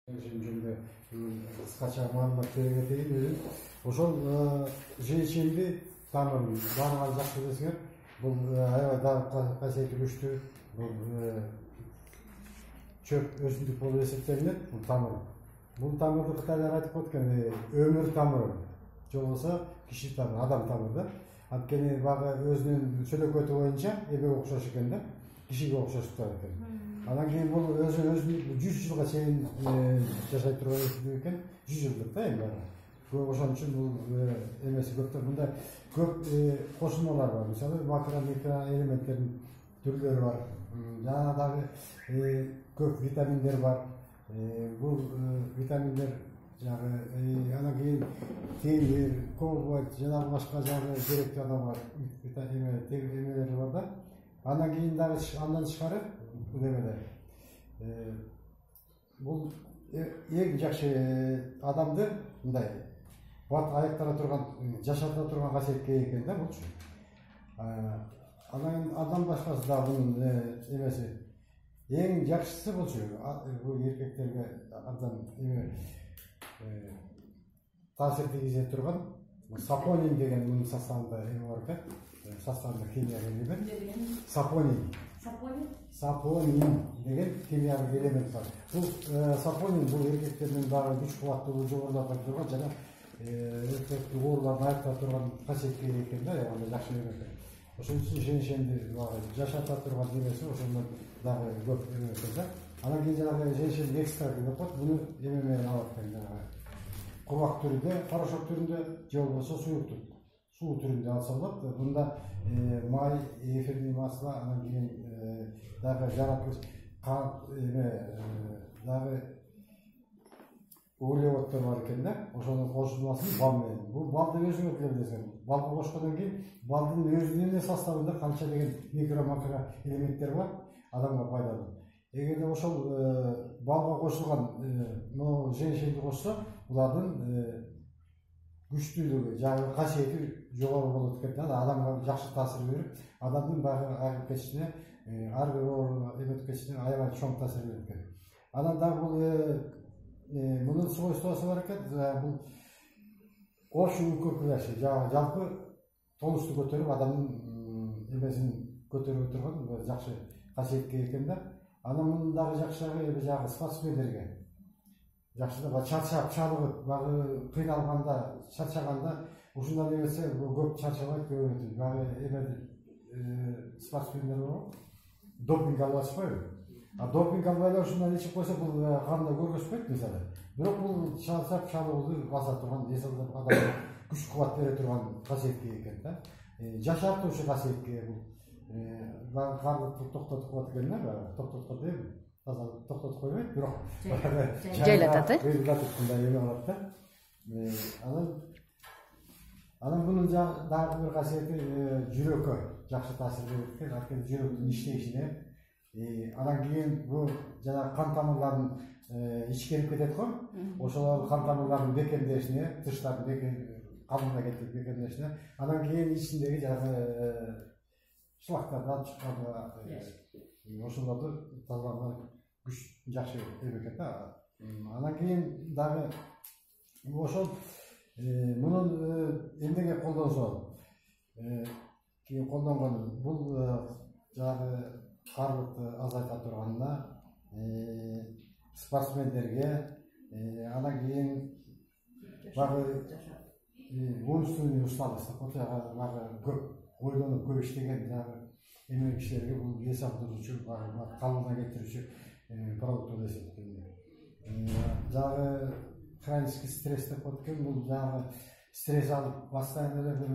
Жөнүндө кыскача маалымат бере кетейин өзүм. Ошол жейшемди тамырын баарыңар жакшы билесиңер. Бул аябай дагы касиети күчтүү. Бул чөп өсүмдүк болуп эсептелинет. Бул тамыр. Бул тамырды кытайлар айтып коткан өмүр тамыры. Же болбосо киши тамыры, адам тамыры да. Анткени багы өзүнүн сүлөкөтү боюнча эбеге окшош экен да. Кишиге окшош турат экен. Анан кийин бул өзүн 100 жылга чейин жашай турган өсүмдүк экен. 100 жылдык да эми. Ошон үчүн бул эмеси көп да. Мында көп кошулмалар бар. Мисалы макро микро элементтердин түрлөрү бар. Жана дагы көп витаминдер бар. Бул витаминдер жагы анан кийин темир, кобальт жана башка жагы керектүү адам бар. Эмелери бар да. Андан кийин дагы андан тышкары бул эмеде бул эң жакшы адамды мындай бат аяктара турган, жашата турган касиетке ээ экен да булчу. Андан башкасы да бунун эмеси эң жакшысы булчу. Бул эркектерге абдан таасир тийгизе турган сапонин деген мунун составында эме бар экен. Составында химиялык элемент. Сапонин. Сапонин деген химиялык элемент бар. Бул сапонин бул эркектердин дагы күч кубаттуулугун жогорулата турган жана эркектик ооруларды айыкта турган касиетке ээ экен да, андай жакшы эме экен. Ошон үчүн жеңшемди жашата турган эмеси ошондон дагы көп эме экен да. Анан кийин жанагы жеңшемдин экстракты деп коет, буну эме менен алат экен жанагы. Кубак түрүндө, порошок түрүндө же болбосо суу түрүндө алса болот. Бунда май, эфирный масло, анан кийин дагы жараткыч дагы углеводдор бар экен да. Ошонун кошулмасын бал менен. Бул балды өзүңөр билесиңер. Балды кошкондон кийин балдын өзүнүн составында канча деген микро макро элементтер бар, адамга пайдалуу. Эгерде ошол балга кошулган могу жеңшемди кошсо, булардын күчтүүлүгү, жагы касиети жогору болот экен да, адамга жакшы таасир берип, адамдын дагы айыгып кетишине, ар бир ооруга эметип кетишине аябай чоң таасир берет экен. Анан дагы бул мунун свойствосу бар экен, бул общую укрепляющий, жалпы тонусту көтөрүп, адамдын эмесин көтөрүп турган жакшы касиетке ээ экен да. Анан мунун дагы жакшылыгы жагы спортсмендерге жакшы да, чарчап, чалыгып, багы кыйналганда, чарчаганда ушундай эмесе көп чарчабайт, көп өтүп. Багы эме спортсмендер бар. Допинг алып атышпайбы? Допинг албай ушундай ичип койсо бул канда көргөзбөйт мисалы. Бирок бул чарчап, чалыгууну баса турган, эсалдап адамга күч кубат бере турган касиетке ээ экен да. Жашартуучу касиетке бул. Карды токтотуп коет экен да, токтоткон дейби? Таза токтотуп койбойт, бирок жайлатат, мындай эме кылат да. Анан мунун дагы бир касиети жүрөккө жакшы таасир берет экен, анткени жүрөктүн иштешине. Анан кийин бул жана кан тамырларын ичкерип кетет го. Ошол кан тамырлардын бекемдешине, тыштардын калына кетип бекемдешине. Анан кийин ичиндеги жанагы шлактардан чыккан ошолорду тазалауга күч жакшы эме экен да. Анан кийин дагы ошол мунун эмнеге колдонсо кийин колдонгон бул жагы карлыкты азайта турганына, спортсмендерге, анан кийин багы умственный усталость, багы көп ойлонуп көп иштеген жагы эме кишилерге бул эс алдыруучу, калыбына кетирүүчү продукт болуп эсептелинет. Жагы хронический стресс деп коет экен, бул жагы стресс алып, постоянно эле бир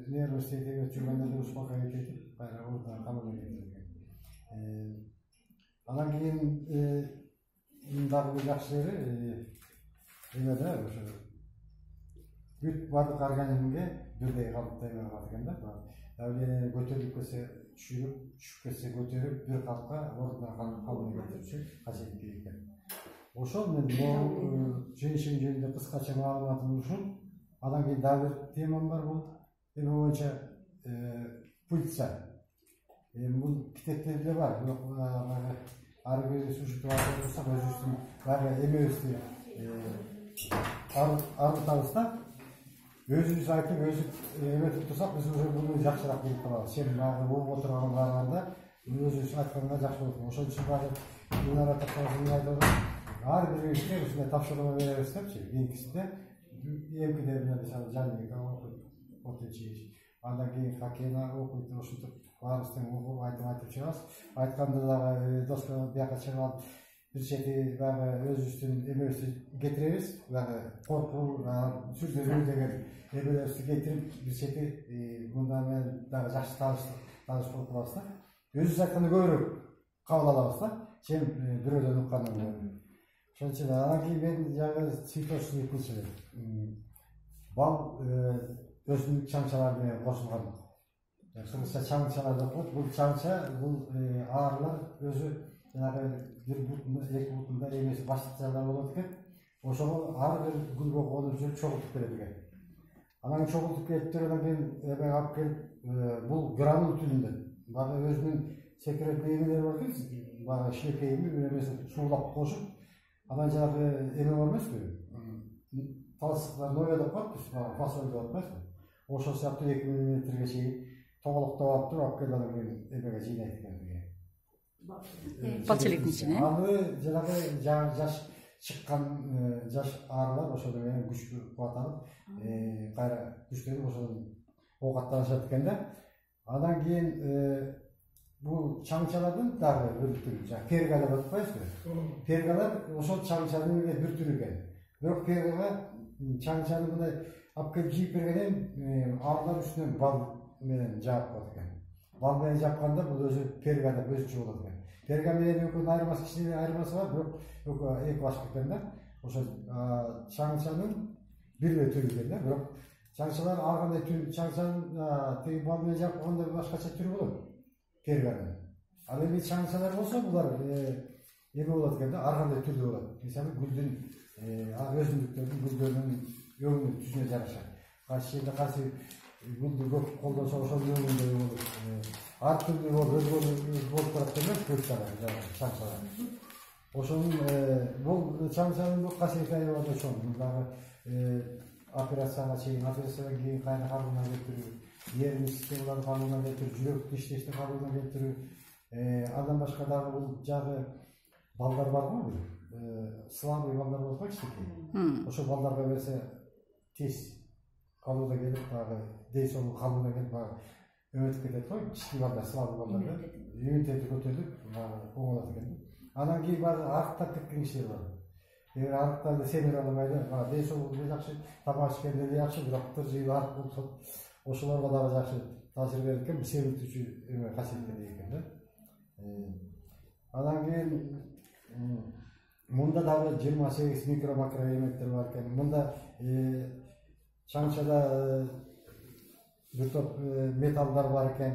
нервный стресс эметип жүргөндө успокоить этип, ордун калыбына кетирет экен. Анан кийин дагы бир жакшы жери эмеде ошо бүт бардык организмге бирдей калыпта эме кылат экен да. Давление көтөрүлүп кетсе түшүрүп, түшүп кетсе көтөрүп, бир калыпка ордуна калыбына кетирүүчү касиетке ээ экен. Ошол мен жеңишим жөнүндө кыскача маалыматым ушул. Андан кийин дагы бир темам бар, бул эме боюнча пыльца. Бул китептерде бар, бирок ар бир сюжетти айтып турсак өзүбүздүн баягы эмебизди арытабыз да. Өзүбүз айтып, өзүбүз эметип турсак, биз уже буну жакшыраак билип калабыз. Сен баягы угуп отурганга караганда өзүбүз айтканга жакшы болот. Ошон үчүн баягы Динара Тапкановна айтат, ар бирибизге ушундай тапшырма беребиз депчи. Кийинкисинде эмкиде мисалы Жанбека окуйт, андан кийин Хакена окуйт, ушинтип баарыбыздан угуп айтып чыгабыз. Айтканда дагы доска бияка чыгып алып, бир чети баягы өзүбүздүн эмебизди кетиребиз, баягы коркуу, сүздөрүү деген эмелерибизди кетирип, бир чети мындан менен дагы жакшы тааныш болуп калабыз да. Өзүбүз айтканды көбүрөөк кабыл алабыз да, чем бирөөдөн уккандан көрө. Ошон үчүн анан кийин мен жаңы цветочный кылчу. Бал өсүмдүк чаңчалары менен кошулган. Кыргызча чаңчалар деп коет. Бул чаңча, бул аарылар өзү жанагы бир бутунда, эки бутунда эмеси баштыкчалар болот экен. Ошого ар бир гүлгө конуп жүрүп чогултуп берет экен. Анан чогултуп келип анан кийин эме алып келип, бул гранул түрүндө. Баягы өзүнүн секретный эмелери бар экен. Баягы шлекейми бир эмеси суулап кошуп, анан жанагы эме бар эмеспи? Талсыктар ноя деп коет биз, фасоль деп атпайбызбы? Ошол сыяктуу 2 мм чейин тоголуктап алып туруп, алып келип анан кийин эмеге жыйнайт экен. Балчылыктын ичине. Аны жанагы жаш чыккан жаш аарылар ошол менен күчтүү кубат алып, кайра күчтөнүп ошол оокаттанышат экен да. Андан кийин бул чаңчалардын дагы бир түрү, перга деп атпайбызбы? Пергалар ошол чаңчанын бир түрү экен. Бирок перга чаңчаны мындай алып келип жыйып бергенден аарылар үстүнөн бал менен жаап коет экен. Бал менен жапканда бул өзү перга деп өзүнчө болот экен. Перга менен экөөнүн айырмасы, кичине айырмасы бар, бирок эки башка экен да. Ошо чаңчанын бир түрү экен да, бирок чаңчалар ар кандай түр, чаңчанын тиги бал менен жапканда башкача түрү болот. Перганын. Ал эми чаңчалар болсо булар эме болот экен да, ар кандай түрдө болот. Мисалы гүлдүн өсүмдүктөрдүн гүлдөрүнүн өңүнү түзүнө жараша. Кайсы гүлдү көп колдонсо ошол өңүндө болот. Ар түрдүү болуп турат экен көччалар, чаңчалар. Ошонун бул чаңчанын бул касиети аябай чоң. Дагы операцияга чейин, операциядан кийин кайра калыбына келтирүү, эрин системаларын калыбына келтирүү, жүрөктү иштешти калыбына келтирүү. Андан башка дагы бул жагы балдар барбы? Слабый балдар болуп кичинекей. Ошол балдарга берсе тез калыбына келип, баягы дейсонун калыбына келип, баягы өтүп кетет го, кичинекей балдар, слабый балдарга иммунитети көтөрүлүп, оңолот экен. Анан кийин баягы арыктап кеткен кишилер бар. Эгер арыктарды семире албай эле, дейсонго жакшы, тамак ичкенде эле жакшы, бирок тыржыйып арык болсо, ошолорго дагы жакшы таасир берет экен, семиртүүчү эме касиетке ээ экен да. Анан кийин мында дагы 28 микро-макро элементтер бар экен. Мында чаңчада бир топ металлдар бар экен.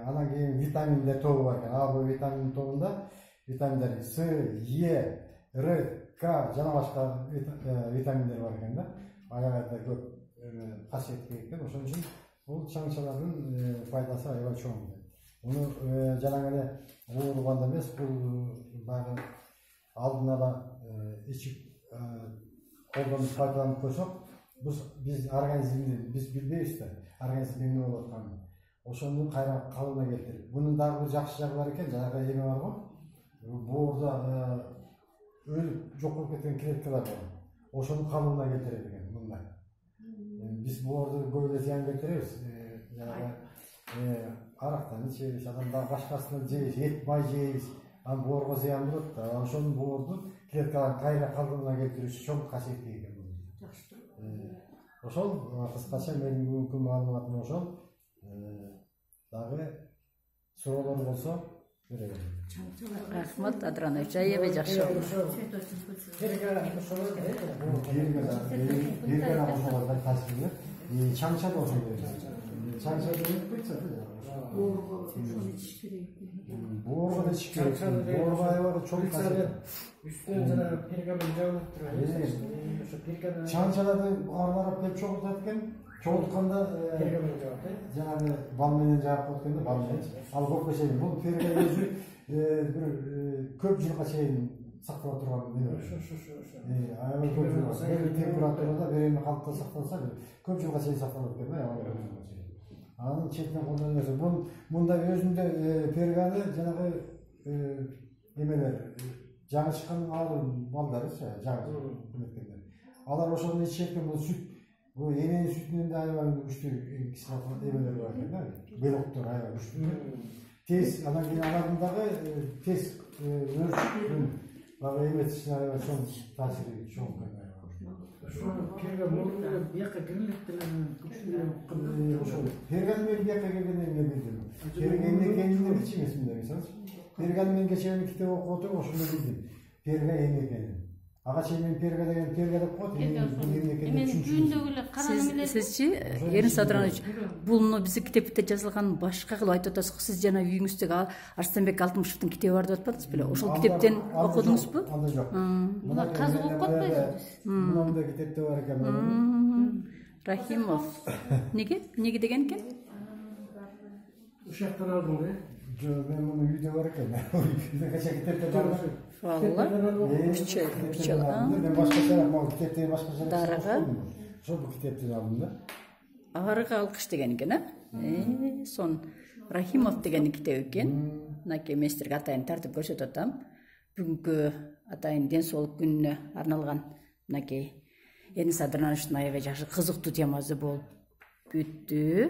Анан кийин витаминдер тобу бар экен. А, бул витамин тобунда витаминдер С, Е, Р, К жана башка витаминдер бар экен да. Аябай көп касиетке экен. Ошон үчүн бул чаңчалардын пайдасы аябай чоң. Муну жанагы эле ооруганда эмес, бул баягы алдын ала ичип колдонуп пайдаланып койсок, биз организмди биз билбейбиз да, организм эмне болуп атканын. Ошону кайра калыбына келтирип. Бунун дагы бир жакшы жагы бар экен, жанагы эме бар го. Боордо өлүп жок болуп кеткен клеткалар бар. Ошону калыбына келтирет экен мындай. Биз боордо көп эле зыян келтиребиз. Жанагы арактан ичебиз, анан дагы башкасынан жейбиз, эт май жейбиз. Анан боорго зыян болот. Ошонун боорду клеткаларын кайра калыбына келтирүүчү чоң касиети экен. Ошол кыскача менин бүгүнкү маалыматым ошол. Дагы суроолор болсо беребиз. Рахмат, Адыранович, аябай жакшы. Чаңча да ошол беребиз. Чаңча деп койсо, боорго да ичиш керек. Боорго аябай чоң касиет. Üstüne jana pergamen жабылып турат. чаңчаларды аралап келип чогултат экен. Чогултканда жанагы бам менен жаап коет экен да, бам менен. Ал көпкө чейин бул перга өзү бир көп жылга чейин сактала турган неме. Аябай көп жылга. Бир температурада береми калыпта сакталса, көп жылга чейин сакталат экен да, аябай көп жылга чейин. Анын четинен колдонуп нерсе. Мында өзүндө перганы жанагы эмелер жаңы чыккан балдары, жаңы эметкендер. Алар ошону ичет экен, бул сүт. Бул эненин сүтүнөн да аябай күчтүү кислот эмелер бар экен да. Белоктор аябай күчтүү. Тез анан кийин алардын дагы тез өсүп, багы эметишине аябай чоң таасири чоң экен. Перганы мен бияка келгенден кийин билдим. Перга эмне экенин эч эмесмин десеңиз. Перганы мен кечээ китеп окуп отуруп ошондо билдим. Перга эмне экенин. Ага чейин мен перга деген перга деп коет, эмне экенин түшүнчүмүн. Сизчи, Эрин Садыранович, бул мына биздин китепте жазылган башка кылып айтып атасыз. Сиз жана үйүңүздөгү Арыстанбек Алтымышевдин китеби бар деп атпадыңыз беле? Ошол китептен окудуңузбу? Анда жок. Мына казып окуп атпайсызбы? Мында китепте бар экен. Рахимов. Неге деген экен? Ушактан алдың, Жок, мен муну үйдө бар экен. Кача китепте бар. Валла. Күчөй. Мен башкача, могу китептен башкача. Дарыга. Ошол китептен алдым да. Арыга алкыш деген экен, а? Сон Рахимов деген китеп экен. Мынакей местерге атайын тартып көрсөтүп атам. Бүгүнкү атайын ден соолук күнүнө арналган мынакей Эрин Садырановичтин аябай жакшы кызыктуу темасы болуп бүттү.